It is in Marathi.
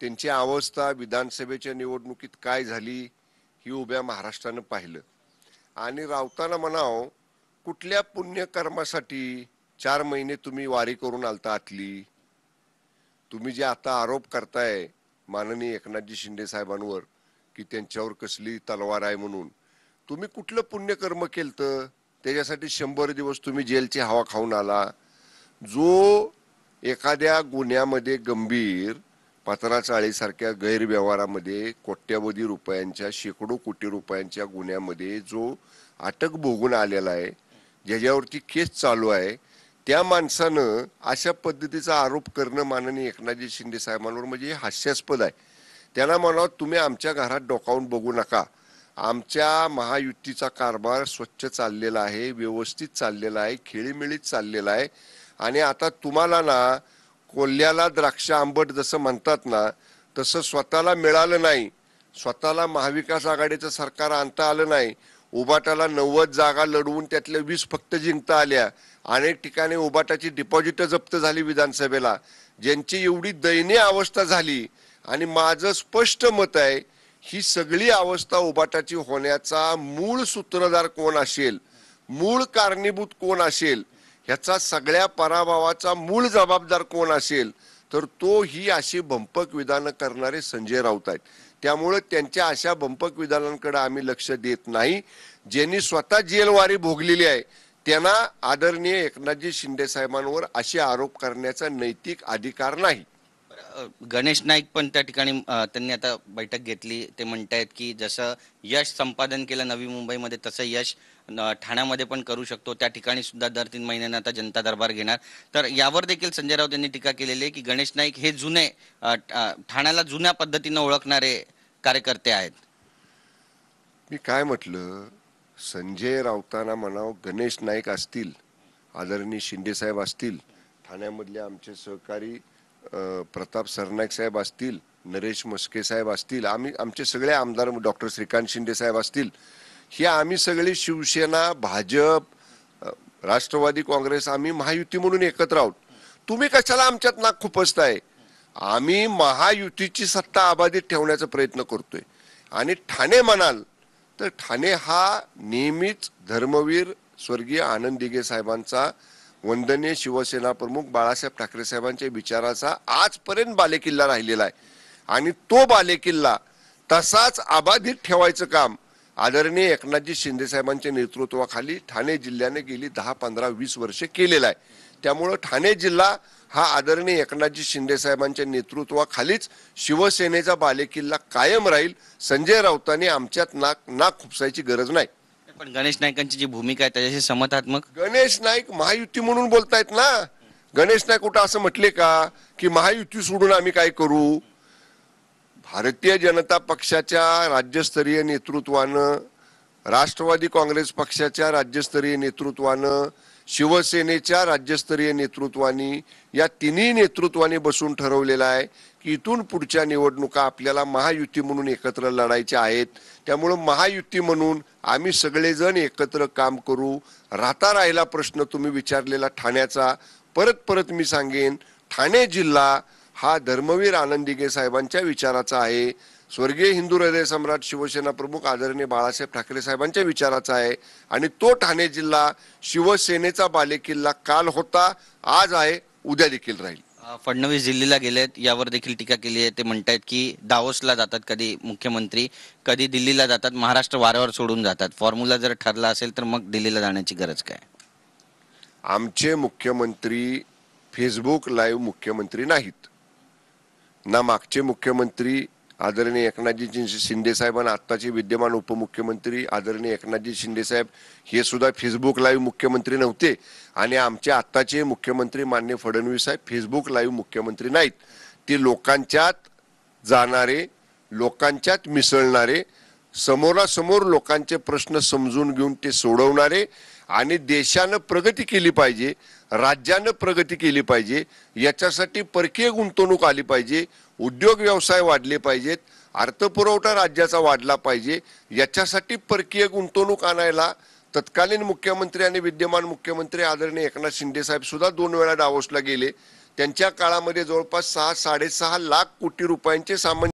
त्यांची अवस्था विधानसभेच्या निवडणुकीत काय झाली ही उभ्या महाराष्ट्रानं पाहिलं। आणि राऊतांना म्हणाव, कुठल्या पुण्यकर्मासाठी 4 महिने तुम्ही वारी करून आलता आतली? तुम्ही जे आता आरोप करताय माननीय एकनाथजी शिंदे साहेबांवर की त्यांच्यावर कसली तलवार आहे म्हणून, तुम्ही कुठलं पुण्यकर्म केलं? त्याच्यासाठी 100 दिवस तुम्ही जेलची हवा खाऊन आला। जो एखाद्या गुन्ह्यामध्ये गंभीर पत्राचाळीसारख्या गैरव्यवहारामध्ये कोट्यवधी रुपयांच्या शेकडो कोटी रुपयांच्या गुन्ह्यामध्ये जो अटक भोगून आलेला आहे, ज्याच्यावरती केस चालू आहे, त्या माणसानं अशा पद्धतीचा आरोप करणं माननीय एकनाथजी शिंदे साहेबांवर म्हणजे हास्यास्पद आहे। त्यांना म्हणावं, तुम्ही आमच्या घरात डोकावून बघू नका। आमच्या महायुतीचा कारभार स्वच्छ चाललेला आहे, व्यवस्थित चाललेला आहे, खेळीमेळीत चाललेला आहे। आणि आता तुम्हाला ना कोल्ह्याला द्राक्ष आंबट जसं म्हणतात ना, तसं स्वतःला मिळालं नाही, स्वतःला महाविकास आघाडीचं सरकार आणता आलं नाही। उबाटाला 90 जागा लढवून त्यातल्या 20 फक्त जिंकता आल्या। अनेक ठिकाणी उबाटाची डिपॉझिट जप्त झाली विधानसभेला, ज्यांची एवढी दयनीय अवस्था झाली। आणि माझं स्पष्ट मत आहे, ही सगळी अवस्था उबाटाची होण्याचा मूळ सूत्रधार कोण असेल, मूळ कारणीभूत कोण असेल, ह्याचा सगळ्या पराभवाचा मूळ जबाबदार कोण असेल, तर तो ही अशी भंपक विधानं करणारे संजय राऊत आहेत। त्यामुळे त्यांच्या अशा भंपक विधानांकडे आम्ही लक्ष देत नाही। ज्यांनी स्वतः जेलवारी भोगलेली आहे त्यांना आदरणीय एकनाथजी शिंदे साहेबांवर असे आरोप करण्याचा नैतिक अधिकार नाही। गणेश नाईक पण त्या ठिकाणी त्यांनी आता बैठक घेतली। ते म्हणतायत की जसं यश संपादन केलं नवी मुंबईमध्ये तसं यश ठाण्यामध्ये पण करू शकतो। त्या ठिकाणी सुद्धा दर 3 महिन्यांना आता जनता दरबार घेणार। तर यावर देखील संजय राऊत यांनी टीका केलेली आहे की गणेश नाईक हे जुने ठाण्याला जुन्या पद्धतीने ओळखणारे कार्यकर्ते आहेत। मी काय म्हटलं, संजय राऊतांना म्हणाव, गणेश नाईक असतील, आदरणीय शिंदे साहेब असतील, ठाण्यामधले आमचे सहकारी प्रताप सरनाईक साहेब असतील, नरेश मस्के साहेब असतील, आमचे सगळे आमदार डॉक्टर श्रीकांत शिंदे साहेब असतील, हे आम्ही सगळे शिवसेना, भाजप, राष्ट्रवादी काँग्रेस आम्ही महायुती म्हणून एकत्र आहोत। तुम्ही कशाला आमच्यात नाक खुपसताय? आम्ही महायुतीची सत्ता अबाधित ठेवण्याचा प्रयत्न करतोय। आणि ठाणे म्हणाल तर ठाणे हा नेहमीच धर्मवीर स्वर्गीय आनंद दिघे साहेबांचा, वंदनीय शिवसेना प्रमुख बाळासाहेब ठाकरे साहेबांच्या विचाराचा आजपर्यंत बालेकिल्ला राहिलेला आहे। आणि तो बालेकिल्ला तसाच अबाधित ठेवायचं काम आदरणीय एकनाथजी शिंदे साहेबांच्या नेतृत्वाखाली ठाणे जिल्ह्याने गेली 10, 15, 20 वर्षे केलेला आहे। त्यामुळे ठाणे जिल्हा हा आदरणीय एकनाथजी शिंदे साहेबांच्या नेतृत्वाखालीच शिवसेनेचा बालेकिल्ला कायम राहील। संजय राऊतांनी आमच्यात नाक खुपसायची गरज नाही। पण गणेश नाईकांची जी भूमिका आहे त्याच्याशी समतात्मक? गणेश नाईक महायुती म्हणून बोलतायत ना। गणेश नाईक कुठं असं म्हटले का की महायुती सोडून आम्ही काय करू? भारतीय जनता पक्षाच्या राज्यस्तरीय नेतृत्वानं, राष्ट्रवादी काँग्रेस पक्षाच्या राज्यस्तरीय नेतृत्वानं, शिवसेनेच्या राज्यस्तरीय नेतृत्वानी, या तिन्ही नेतृत्वाने बसून ठरवलेलं आहे की इथून पुढच्या निवडणुका आपल्याला महायुती म्हणून एकत्र लढायच्या आहेत। त्यामुळे महायुती म्हणून आम्ही सगळेजण एकत्र काम करू। राहिला प्रश्न तुम्ही विचारलेला ठाण्याचा, परत मी सांगेन, ठाणे जिल्हा हा धर्मवीर आनंद दिघे साहेबांच्या विचाराचा आहे, स्वर्गीय हिंदू हृदय सम्राट शिवसेना प्रमुख आदरणीय बाळासाहेब ठाकरे साहेबांच्या विचाराचा आहे। आणि तो ठाणे जिल्हा शिवसेनेचा बालेकिल्ला काल होता, आज आहे, उद्या देखील राहील। फडणवीस दिल्लीला गेलेत, यावर देखील टीका केली आहे। ते म्हणतायत की दावोसला जातात कधी मुख्यमंत्री, कधी दिल्लीला जातात, महाराष्ट्र वाऱ्यावर सोडून जातात। फॉर्म्युला जर ठरला असेल तर मग दिल्लीला जाण्याची गरज काय? आमचे मुख्यमंत्री फेसबुक लाईव्ह मुख्यमंत्री नाहीत ना। मागचे मुख्यमंत्री आदरणीय एकनाथजी शिंदे साहेब आणि आत्ताचे विद्यमान उपमुख्यमंत्री आदरणीय एकनाथजी शिंदे साहेब हे सुद्धा फेसबुक लाईव्ह मुख्यमंत्री नव्हते। आणि आमचे आत्ताचे मुख्यमंत्री माननीय फडणवीस साहेब फेसबुक लाईव्ह मुख्यमंत्री नाहीत। ते लोकांच्यात जाणारे, लोकांच्यात मिसळणारे, समोरासमोर लोकांचे प्रश्न समजून घेऊन ते सोडवणारे, आणि देशानं प्रगती केली पाहिजे, राज्यानं प्रगती केली पाहिजे, याच्यासाठी परकीय गुंतवणूक आली पाहिजे, उद्योग व्यवसाय वाढले पाहिजेत, अर्थपुरवठा राज्याचा वाढला पाहिजे, याच्यासाठी परकीय गुंतवणूक आणायला तत्कालीन मुख्यमंत्री आणि विद्यमान मुख्यमंत्री आदरणीय एकनाथ शिंदे साहेब सुद्धा 2 वेळा दावोसला गेले। त्यांच्या काळामध्ये जवळपास 6-6.5 लाख कोटी रुपयांचे सामान